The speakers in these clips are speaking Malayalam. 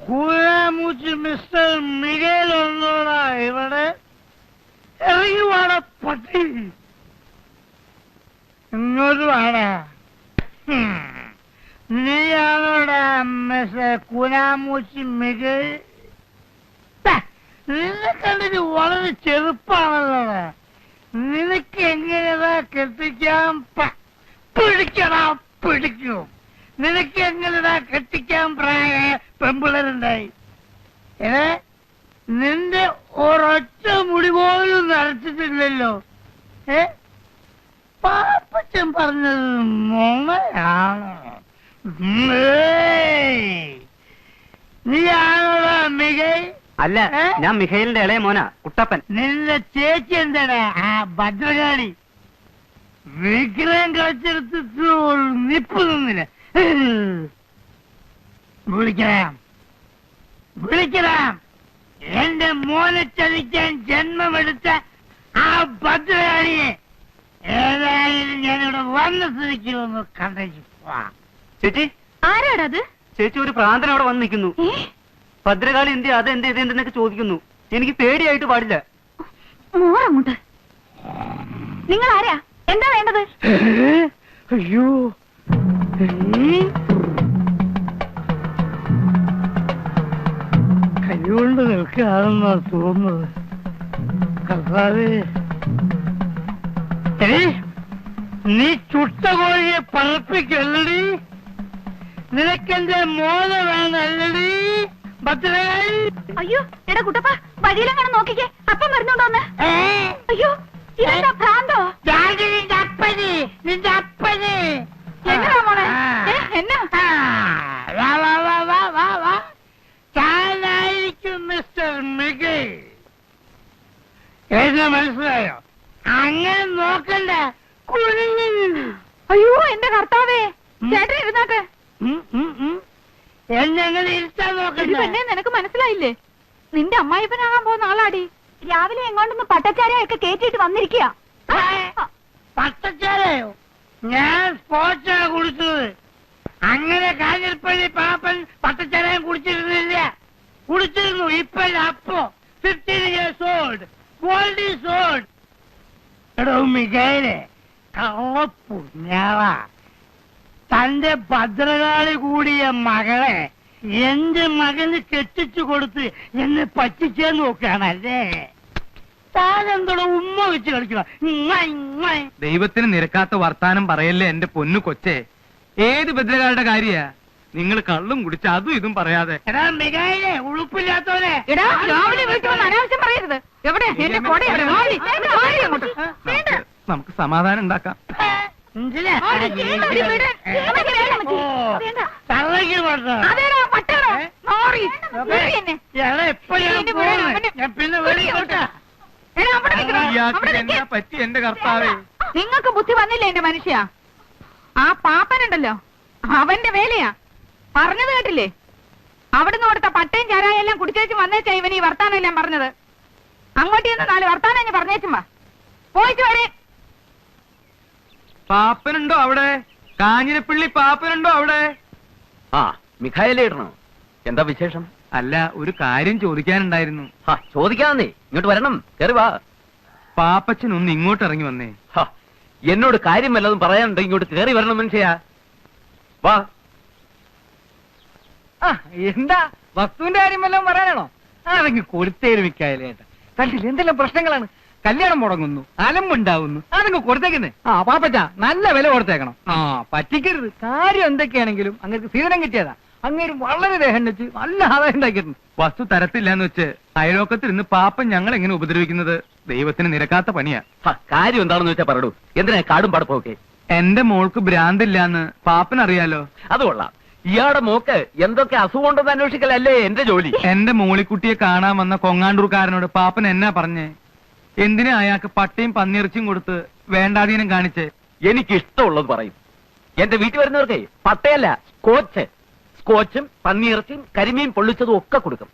കൂരാമൂച്ചി മിസ്റ്റർ മികേൽ ഒന്നോടാ ഇവിടെ ഇറങ്ങി വാടാ പട്ടി. ഇങ്ങോട്ട് വാടാ. നീയാണോടാ മിസ്റ്റർ കൂരാമൂച്ചി മികേൽ? നിന്നെ കണ്ടിട്ട് വളരെ ചെറുപ്പാണല്ലോടാ. നിനക്ക് എങ്ങനെയാ കെട്ടിക്കാൻ പിടിക്കണം? പിടിക്കും. നിനക്ക് എങ്ങനെയാ കെട്ടിക്കാൻ പ്രായ പെമ്പിളരുണ്ടായി? നിന്റെ ഒരൊറ്റ മുടി പോലും നരച്ചിട്ടില്ലല്ലോ. പാപ്പച്ചൻ പറഞ്ഞത് മോണയാണോ? നീയാണോടാ മികൈ? അല്ല, ഞാൻ മിഖേലിന്റെ ഇളയ മോനാ, കുട്ടപ്പൻ. നിന്റെ ചേച്ചി എന്താടാ ആ ഭദ്രകാളി? വിഗ്രഹം കളിച്ചെടുത്തിട്ട് നിപ്പ് നിന്നില്ല. വിളിക്കണം, വിളിക്കണം. എന്റെ മോനെ ചതിക്കാൻ ജന്മമെടുത്ത ആ ഭദ്രകാളിയെ ഏതായാലും ഞാനിവിടെ വന്ന സ്ഥിതിക്ക് ഒന്ന് കണ്ടു. ചേച്ചി, ആരാടത്? ചേച്ചി, ഒരു പ്രാന്തനോടെ വന്ന് നിൽക്കുന്നു. ഭദ്രകാളി എന്ത് അതെന്ത് ഇതെന്തെന്നൊക്കെ ചോദിക്കുന്നു. എനിക്ക് പേടിയായിട്ട് പാടില്ല. മോറങ്ങോട്ട്. നിങ്ങൾ ആരാ? എന്താ വേണ്ടത്? അയ്യോ, കൈകൊണ്ട് നിൽക്കുകയാണെന്നാ തോന്നുന്നത്. കർത്താവേ, നീ ചുട്ട കോഴിയെ പറപ്പിക്കല്ലടി. നിനക്കെന്റെ മോനെ വേണല്ലടി ഭദ്രകാളി. അയ്യോ, എടാ കുട്ടപ്പ, വഴിയിലെങ്ങനെ നോക്കിക്കേ, അപ്പം വരുന്നുണ്ടോന്ന്. അയ്യോ, ഇതെന്താ ഭ്രാന്തോ? നിന്റെ അപ്പന്, നിന്റെ അപ്പന്. എന്നതാ മോളെ? എന്നാ? താനായിരിക്കും മിസ്റ്റർ മികൈ. എന്നെ മനസ്സിലായോ? അങ്ങനെ നോക്കണ്ട. അയ്യോ, എന്റെ കർത്താവേ, ചേട്ടൻ ഇരുന്നാട്ടെ. എന്നെ ഇരുത്താൻ നോക്കണ്ട. പെണ്ണെ, നിനക്ക് മനസ്സിലായില്ലേ? നിന്റെ അമ്മായിപ്പനാകാൻ പോകുന്ന ആളാടി. രാവിലെ എങ്ങോട്ടൊന്ന് പട്ടച്ചാരയൊക്കെ കേറ്റിട്ട് വന്നിരിക്കുക. പട്ടച്ചാരയോ? ഞാൻ സ്പോർട്സാണ് കുടിച്ചത്. അങ്ങനെ കാഞ്ഞിരപ്പള്ളി പാപ്പൻ പട്ടച്ചാരയും കുടിച്ചിരുന്നില്ല. കുടിച്ചിരുന്നു, ഇപ്പല്ല. അപ്പോ 15 years old. Gold is old. എടോ മികേലെ, കള്ളപ്പുണ്യാള. തന്റെ ഭദ്രകാളി കൂടിയ മകളെ എന്റെ മകന് കെട്ടിച്ചു കൊടുത്ത് എന്നെ പറ്റിച്ചേന്ന് നോക്കുകയാണല്ലേ? താനെന്തോടെ ഉമ്മ വെച്ച് കളിക്കണം? ദൈവത്തിന് നിരക്കാത്ത വർത്താനം പറയല്ലേ എന്റെ പൊന്നു കൊച്ചേ. ഏത് ഭദ്രകാളുടെ കാര്യാ? നിങ്ങൾ കള്ളും കുടിച്ച് അതും ഇതും പറയാതെ. എടാ മികൈലെ, ഉളുപ്പില്ലാത്തവനെ. എടാ, രാവിലെ വീട്ടിൽ വന്ന് അനാവശ്യം പറയരുത്. എവിടെ എന്റെ കൊട? നമുക്ക് സമാധാനം ഉണ്ടാക്കാം. എന്താ പറ്റി എന്റെ കർത്താവേ? നിങ്ങൾക്ക് ബുദ്ധി വന്നില്ല എന്റെ മനുഷ്യ? ആ പാപ്പനുണ്ടല്ലോ, അവന്റെ വേലയാ. പറഞ്ഞത് കേട്ടില്ലേ? അവിടുന്ന് കൊടുത്ത പട്ടയും ചാരായെല്ലാം കുടിച്ചേച്ച് വന്നേച്ചാ ഇവൻ ഈ വർത്താനം എല്ലാം പറഞ്ഞത്. അങ്ങോട്ട് ചെന്ന് 4 വർത്താനം ഞാൻ പറഞ്ഞേച്ചുമ്പാ. പോയിച്ചു വരെ. പാപ്പനുണ്ടോ അവിടെ? കാഞ്ഞിരപ്പള്ളി പാപ്പനുണ്ടോ അവിടെ? ആ, മിഖായിലേ ഇടണോ? എന്താ വിശേഷം? അല്ല, ഒരു കാര്യം ചോദിക്കാനുണ്ടായിരുന്നു. ചോദിക്കാന്നേ, ഇങ്ങോട്ട് വരണം. കയറി വാ. പാപ്പച്ചൻ ഒന്ന് ഇങ്ങോട്ട് ഇറങ്ങി വന്നേ. എന്നോട് കാര്യം വല്ലതും പറയാനുണ്ടോ? ഇങ്ങോട്ട് കയറി വരണം മനുഷ്യാ. വാ. എന്താ വസ്തുവിന്റെ കാര്യം വല്ലതും പറയാനാണോ? അതെങ്കിൽ കൊടുത്തേരും മിക്കായാലേട്ട. കണ്ടില്ല എന്തെല്ലാം പ്രശ്നങ്ങളാണ്. കല്യാണം മുടങ്ങുന്നു, അലമ്പുണ്ടാവുന്നു, അതങ്ങ് കൊടുത്തേക്കുന്നേ. പാപ്പച്ച, നല്ല വില കൊടുത്തേക്കണം. പറ്റിക്കരുത്. കാര്യം എന്തൊക്കെയാണെങ്കിലും അങ്ങനെ സീതനം കിട്ടിയതാ. അങ്ങേര് വളരെ ദേഹം വെച്ച് നല്ല ആദായം ഉണ്ടാക്കിയിരുന്നു. വസ്തു തരത്തില്ലാന്ന് വെച്ച് അയലോക്കത്തിൽ ഇന്ന് പാപ്പൻ ഞങ്ങൾ എങ്ങനെ ഉപദ്രവിക്കുന്നത് ദൈവത്തിന് നിരക്കാത്ത പണിയാ. കാര്യം എന്താണെന്ന് വെച്ചാ പറയൂ. എന്തിനാ കാടും പടപ്പൊക്കെ? എന്റെ മോൾക്ക് ഭ്രാന്തില്ലാന്ന് പാപ്പനറിയാലോ. അത് കൊള്ളാം. ഇയാളുടെ മോക്ക് എന്തൊക്കെ അസുഖം ഉണ്ടെന്ന് അന്വേഷിക്കലല്ലേ എന്റെ ജോലി. എന്റെ മോളിക്കുട്ടിയെ കാണാൻ വന്ന കൊങ്ങാണ്ടൂർക്കാരനോട് പാപ്പൻ എന്നാ പറഞ്ഞേ? എന്തിനാ അയാൾക്ക് പട്ടയും പന്നിയിറച്ചിയും കൊടുത്ത് വേണ്ടാധീനം കാണിച്ചേ? എനിക്ക് ഇഷ്ടമുള്ളത് പറയും. എന്റെ വീട്ടിൽ വരുന്നവർക്കേ പട്ടയല്ല, സ്കോച്ചും പന്നിയിറച്ചിയും കരിമീൻ പൊള്ളിച്ചതും ഒക്കെ കൊടുക്കും.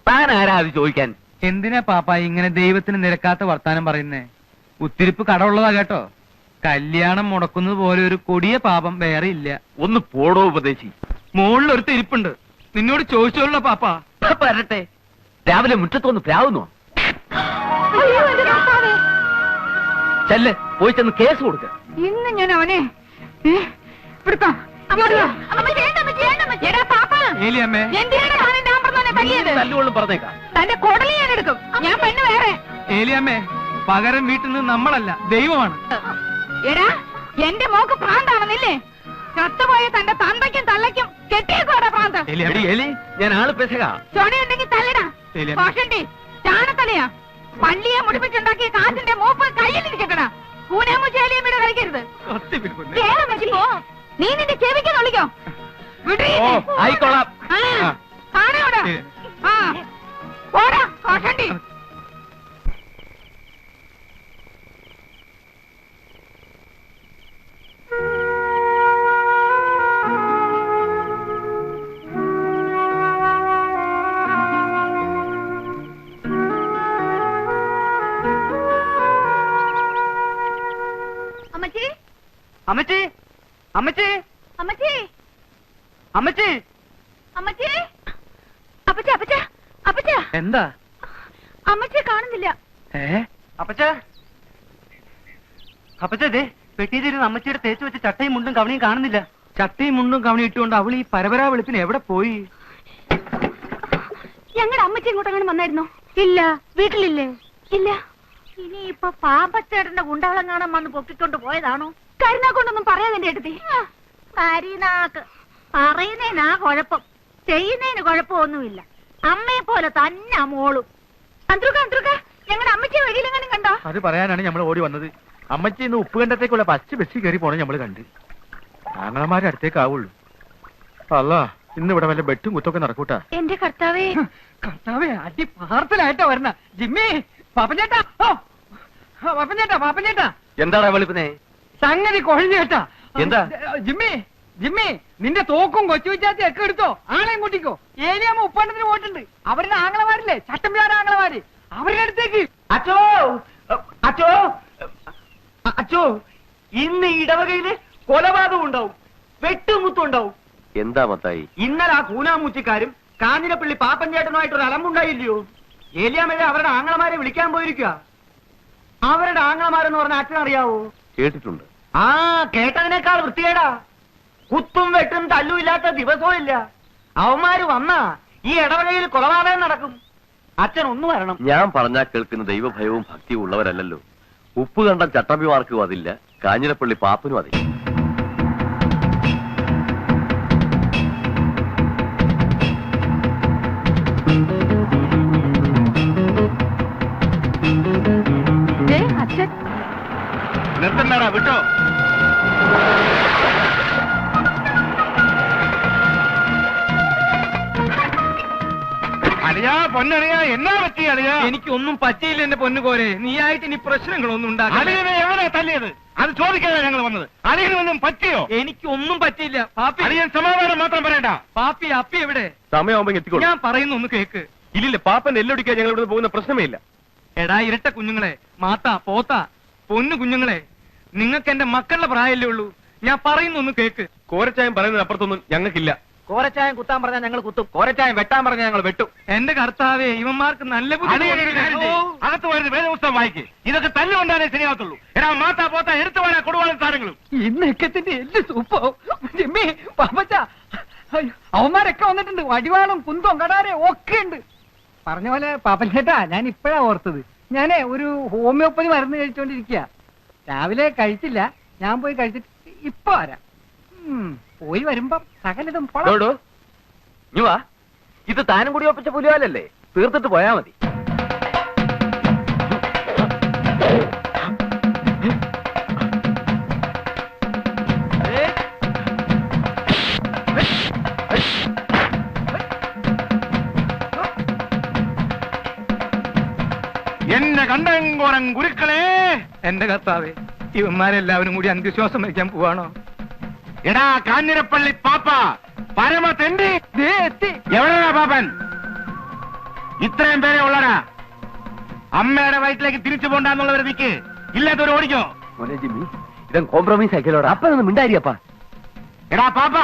താൻ ആരാ അത് ചോദിക്കാൻ? എന്തിനാ പാപ്പ ഇങ്ങനെ ദൈവത്തിന് നിരക്കാത്ത വർത്താനം പറയുന്നേ? ഉത്തിരിപ്പ് കടമുള്ളതാ കേട്ടോ. കല്യാണം മുടക്കുന്നത് പോലെ ഒരു കൊടിയ പാപം വേറെ ഇല്ല. ഒന്ന് പോടോ ഉപദേശി. മുകളിൽ ഒരു തിരിപ്പുണ്ട്, നിന്നോട് ചോദിച്ചോളൂ പാപ്പ. വരട്ടെ, രാവിലെ മുറ്റത്തൊന്ന് പ്രാവുന്നോ? അയ്യോ, എന്റെ കർത്താവേ. ചെല്ല്, പോയി ചെന്ന് കേസ് കൊടുക്ക. ഇന്ന് ഞാൻ അവനെ പിടുത്തോ. ഏലിയമ്മേ, തല്ലുകൊള്ളും പറഞ്ഞേക്കാം. തന്റെ കൊടലി ഞാൻ എടുക്കും. ഞാൻ പെണ്ണ് വേറെ. ഏലിയമ്മേ, പകരം വീട്ടിൽ നിന്ന് നമ്മളല്ല, ദൈവമാണ്. എടാ, എന്റെ മോക്ക് പ്രാന്താണെന്നില്ലേ? ചത്തുപോയ തന്റെ തന്തയ്ക്കും തള്ളയ്ക്കും കെട്ടിയേക്കോടെ പ്രാന്ത്. എടി, എലി, ഞാൻ ആള് പെസക. ചൊടിയുണ്ടെങ്കിൽ തല്ലടാ. ശരിയാ. കോഷണ്ടി ചാണത്തലയാ. പള്ളിയെ മുടിപ്പിച്ചുണ്ടാക്കിയ കാശിന്റെ മൂപ്പ് കയ്യിലിരിക്കട്ടടാ. കൂനാമുചേലിയമ്മയുടെ കളിക്കരുത്. കേളം വെച്ച് പോ. നീ നിന്റെ ചെവിക്ക് തൊളിക്കോ. ഓ, ആയിക്കോളാം. കാണാവിടെ. ആ, പോടാ കോഷണ്ടി. അമ്മച്ചി, അമ്മച്ചി, അമ്മച്ചി, അമ്മച്ചി, അമ്മച്ചി. അമ്മച്ചി, അപ്പച്ച, അപ്പച്ച, അപ്പച്ച. എന്താ? അമ്മച്ചിയെ കാണുന്നില്ല. അപ്പച്ച, അപ്പച്ച, ദേ പെട്ടിയിലിരുന്ന് അമ്മച്ചിയുടെ തേച്ച് വെച്ച ചട്ടയും മുണ്ടും കവണിയും കാണുന്നില്ല. ചട്ടയും മുണ്ടും കവണി ഇട്ടുകൊണ്ട് അവൾ ഈ പരപരാ വെളുപ്പിന് എവിടെ പോയി? ഞങ്ങളുടെ അമ്മച്ചി ഇങ്ങോട്ടങ്ങനെ വന്നായിരുന്നോ? ഇല്ല. വീട്ടിലില്ലേ? ഇല്ല. ഇനിയിപ്പൊ പാമ്പച്ചേട്ടന്റെ ഗുണ്ടാളം കാണാൻ വന്ന് പൊക്കിക്കൊണ്ട് പോയതാണോ? കരുനാക്കൊണ്ടൊന്നും പറയാതെ എന്റെ അടുത്ത്. കരിനാക്ക് പറയുന്നതിനാ കുഴപ്പം, ചെയ്യുന്നതിന് കുഴപ്പമൊന്നുമില്ല. അമ്മയെ പോലെ തന്നെ മോളും. അന്ത്രുക, അന്ത്രുക, ഞങ്ങളുടെ അമ്മച്ചിയെ വെളിയിലെങ്ങാനും കണ്ടോ? അത് പറയാനാണ് നമ്മൾ ഓടി വന്നത്. അമ്മച്ചി ഇന്ന് ഉപ്പുകണ്ടത്തേക്കുള്ള ഫസ്റ്റ് ബസ്സിൽ കയറി പോണേ നമ്മൾ കണ്ട്. ആങ്ങളമാരുടെ അടുത്തേക്കാവുള്ളൂ. അല്ല, ഇന്ന് ഇവിടെ വല്ല ബെട്ടും കുത്തൊക്കെ നടക്കൂട്ടാ. എന്റെ കർത്താവേ. കർത്താവേ, അടി പാർസലായിട്ടാ വരണ. ജിമ്മി, പാപ്പഞ്ചേട്ടാ, ഓ പാപ്പഞ്ചേട്ടാ, പാപ്പഞ്ചേട്ടാ. എന്താടാ വെളുപ്പിനെ? സംഗതി കൊഴിഞ്ഞു കേട്ടാ. എന്താ? ജിമ്മി, ജിമ്മി, നിന്റെ തോക്കും കൊച്ചു വിച്ചാത്തി ഒക്കെ എടുത്തോ, ആളെയും കൂട്ടിക്കോ. ഏലിയാമ്മ ഉപ്പാണ്ടത്തിന് പോയിട്ടുണ്ട്. അവരുടെ ആങ്ങളമാരില്ലേ, ചട്ടമ്പിയാർ ആങ്ങളമാര്, അവരുടെ അടുത്തേക്ക്. അച്ചോ, അച്ചോ, അച്ചോ, ഇന്ന് ഇടവകയില് കൊലപാതകം ഉണ്ടാവും, വെട്ടുമുത്തും ഉണ്ടാവും. എന്താ മത്തായി? ഇന്നലെ ആ കൂനാമൂച്ചിക്കാരും കാഞ്ഞിരപ്പള്ളി പാപ്പഞ്ചേട്ടനുമായിട്ടൊരു അലമ്പുണ്ടായില്ലയോ? ഏലിയാമ്മയെ അവരുടെ ആങ്ങളമാരെ വിളിക്കാൻ പോയിരിക്കുക. അവരുടെ ആങ്ങളമാരെന്ന് പറഞ്ഞ അച്ഛൻ അറിയാവോ? കേട്ടിട്ടുണ്ട്. ആ, കേട്ടതിനേക്കാൾ വൃത്തികേടാ. കുത്തും വെട്ടും തല്ലും ഇല്ലാത്ത ദിവസവും ഇല്ല. അവന്മാര് വന്നാ ഈ ഇടവകയിൽ കൊലപാതകം നടക്കും. അച്ഛൻ ഒന്ന് വരണം. ഞാൻ പറഞ്ഞാൽ കേൾക്കുന്ന ദൈവഭയവും ഭക്തിയും ഉള്ളവരല്ലല്ലോ. ഉപ്പ് കണ്ടം ചട്ടമ്പിമാർക്കും അതില്ല, കാഞ്ഞിരപ്പള്ളി പാപ്പനും അതില്ല. അച്ഛൻ നിർത്തണ്ടാടാ, വിട്ടോ. അളിയാ, പൊന്നളിയാ, എന്നാ പറ്റി അളിയാ? എനിക്കൊന്നും പറ്റിയില്ല എന്റെ പൊന്നുകോരെ. നീയായിട്ട് ഇനി പ്രശ്നങ്ങളൊന്നും ഉണ്ടാക്കില്ല. അളിയനെ എവിടെ തല്ലിയത്? അത് ചോദിക്കാനാണ് ഞങ്ങൾ വന്നത്. അളിയനൊന്നും പറ്റിയോ? എനിക്കൊന്നും പറ്റിയില്ല. പാപ്പി, അളിയൻ സമാധാനം മാത്രം പറയണ്ട. പാപ്പി, അപ്പി എവിടെ? സമയമാകുമ്പോ എത്തിക്കോളൂ. ഞാൻ പറയുന്ന ഒന്ന് കേക്ക്. ഇല്ലില്ല, പാപ്പൻ എല്ലൊടിക്കാൻ ഞങ്ങൾ ഇവിടെ പോകുന്ന പ്രശ്നമേ ഇല്ല. എടാ ഇരട്ട കുഞ്ഞുങ്ങളെ, മാത്താ പോത്താ പൊന്നു കുഞ്ഞുങ്ങളെ, നിങ്ങൾക്ക് എന്റെ മക്കളുടെ പ്രായമല്ലേ ഉള്ളൂ. ഞാൻ പറയുന്ന ഒന്ന് കേക്ക്. കോരച്ചായം പറയുന്നതിന് അപ്പുറത്തൊന്നും ഞങ്ങൾക്കില്ല. കോരച്ചായം കുത്താൻ പറഞ്ഞാൽ ഞങ്ങൾ കുത്തും, കോരച്ചായം വെട്ടാൻ പറഞ്ഞാൽ ഞങ്ങൾ വെട്ടും. എന്റെ കർത്താവേ, ഇവന്മാർക്ക് നല്ല ബുദ്ധി അളിയൻ ഒരു കാര്യം ചെയ്യ്. അകത്ത് വരുന്ന വേദപുസ്തകം വായിക്ക്. ഇതൊക്കെ തല്ലുകൊണ്ടാലേ ശരിയാവത്തുള്ളൂ. എടാ മാത്താ പോത്താ എടുത്തു പോരാ കൊടുവാളും സാധനങ്ങളും. ഇന്നൊക്കത്തിന്റെ എല്ല് സൂപ്പോ. ജിമ്മി, പാപ്പച്ച, അവന്മാരൊക്കെ വന്നിട്ടുണ്ട്. വടിവാളും കുന്തവും കടാരയും ഒക്കെ ഉണ്ട്. പറഞ്ഞ പോലെ പാപ്പച്ചേട്ടാ, ഞാൻ ഇപ്പഴാ ഓർത്തത്. ഞാനേ ഒരു ഹോമിയോപ്പതി മരുന്ന് കഴിച്ചോണ്ടിരിക്കുക. രാവിലെ കഴിച്ചില്ല, ഞാൻ പോയി കഴിച്ചിട്ട് ഇപ്പൊ വരാം. പോയി വരുമ്പം സകലതും ഇനി വാ, ഇത് താനും കൂടി ഒപ്പിച്ച പുലിവാലല്ലേ, തീർത്തിട്ട് പോയാ മതി. എന്നെ കണ്ടങ്കോറൻ ഗുരുക്കളെ. എന്റെ കർത്താവേ, ഇവന്മാരെല്ലാവരും കൂടി അന്ത്യശ്വാസം വയ്ക്കാൻ പോവാണോ? എടാ കാഞ്ഞിരപ്പള്ളി പാപ്പ, പരമ തെണ്ടി, എത്തി. എവിടെയാ പാപ്പൻ? ഇത്രയും പേരെ ഉള്ളടാ. അമ്മയുടെ വയറ്റിലേക്ക് തിരിച്ചു പോണ്ടെന്നുള്ളവർ നിക്ക്, ഇല്ലാത്തവർ ഓടിക്കോ. മോനെ ജിമ്മി, കോംപ്രമൈസ് ആക്കിയല്ലോടാ. അപ്പനൊന്ന് മിണ്ടായിരിയപ്പാ. എടാ പാപ്പ,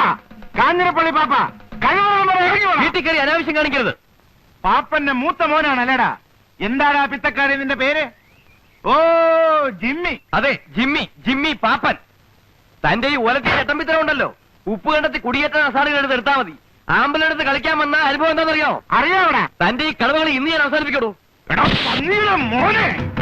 കാഞ്ഞിരപ്പള്ളി പാപ്പ, വീട്ടിൽ കയറി അനാവശ്യം കാണിക്കരുത്. പാപ്പന്റെ മൂത്ത മോനാണല്ലേടാ. എന്താടാ പിത്തക്കാരി നിന്റെ പേര്? ഓ, ജിമ്മി. അതെ, ജിമ്മി. ജിമ്മി പാപ്പൻ. തന്റെ ഈ ഒലത്തി ചട്ടമ്പിത്തരം ഉണ്ടല്ലോ, ഉപ്പ് കണ്ടത്തി കുടിയേറ്റ അസാറുകൾ എടുത്ത് എടുത്താൽ മതി. ആമ്പലെടുത്ത് കളിക്കാൻ വന്ന അനുഭവം എന്താണെന്നറിയോ? അറിയാവടാ. തന്റെ ഈ കളവുകൾ ഇന്ന് ഞാൻ അവസാനിപ്പിക്കടൂ. എടാ പന്നിയുടെ മോനെ.